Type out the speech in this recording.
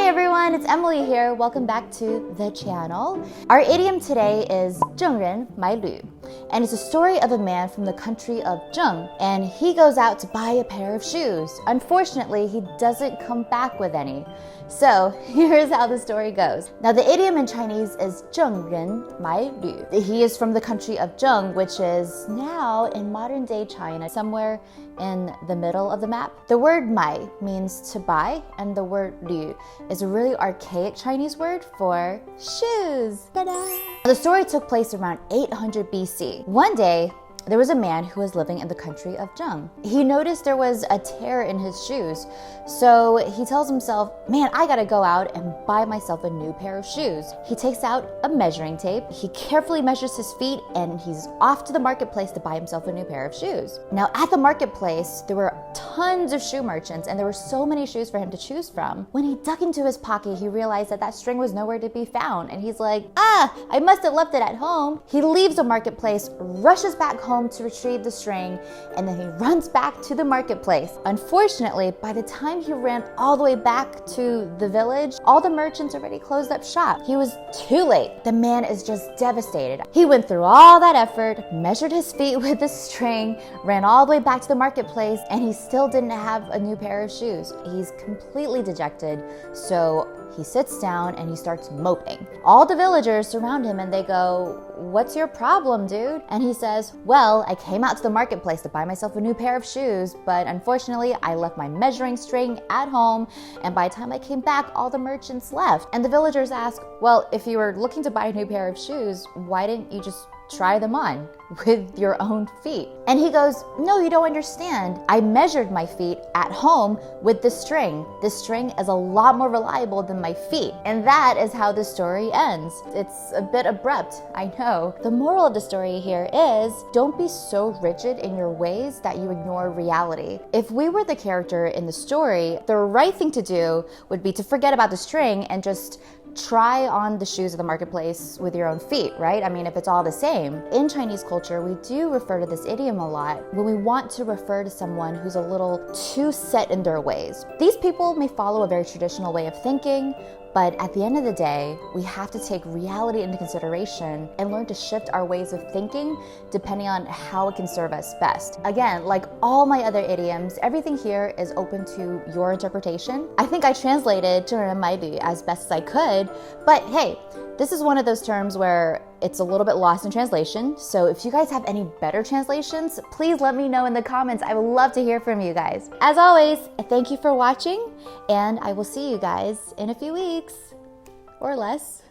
Hey everyone, it's Emily here. Welcome back to the channel. Our idiom today is 郑人买履, and it's a story of a man from the country of Zheng, and he goes out to buy a pair of shoes. Unfortunately, he doesn't come back with any. So here's how the story goes. Now the idiom in Chinese is 郑人买履. He is from the country of Zheng, which is now in modern day China, somewhere in the middle of the map. The word 买 means to buy, and the word 履 is a really archaic Chinese word for shoes. Ta-da! The story took place around 800 BC. One day, there was a man who was living in the country of Zheng. He noticed there was a tear in his shoes, so he tells himself, man, I gotta go out and buy myself a new pair of shoes. He takes out a measuring tape, he carefully measures his feet, and he's off to the marketplace to buy himself a new pair of shoes. Now at the marketplace, there were tons of shoe merchants, and there were so many shoes for him to choose from. When he dug into his pocket, he realized that string was nowhere to be found, and he's like, I must have left it at home. He leaves the marketplace, rushes back home to retrieve the string, and then he runs back to the marketplace. Unfortunately, by the time he ran all the way back to the village, all the merchants already closed up shop. He was too late. The man is just devastated. He went through all that effort, measured his feet with the string, ran all the way back to the marketplace, and he still didn't have a new pair of shoes. He's completely dejected, so he sits down and he starts moping. All the villagers surround him and they go, what's your problem, dude? And he says, well, I came out to the marketplace to buy myself a new pair of shoes, but unfortunately I left my measuring string at home, and by the time I came back, all the merchants left. And the villagers ask, well, if you were looking to buy a new pair of shoes, why didn't you just try them on with your own feet? And he goes, no, you don't understand. I measured my feet at home with the string. The string is a lot more reliable than my feet. And that is how the story ends. It's a bit abrupt, I know. The moral of the story here is, don't be so rigid in your ways that you ignore reality. If we were the character in the story, the right thing to do would be to forget about the string and just try on the shoes of the marketplace with your own feet, right? I mean, if it's all the same. In Chinese culture, we do refer to this idiom a lot when we want to refer to someone who's a little too set in their ways. These people may follow a very traditional way of thinking, but at the end of the day, we have to take reality into consideration and learn to shift our ways of thinking depending on how it can serve us best. Again, like all my other idioms, everything here is open to your interpretation. I think I translated 郑人买履 as best as I could, but hey, this is one of those terms where it's a little bit lost in translation. So if you guys have any better translations, please let me know in the comments. I would love to hear from you guys. As always, thank you for watching, and I will see you guys in a few weeks or less.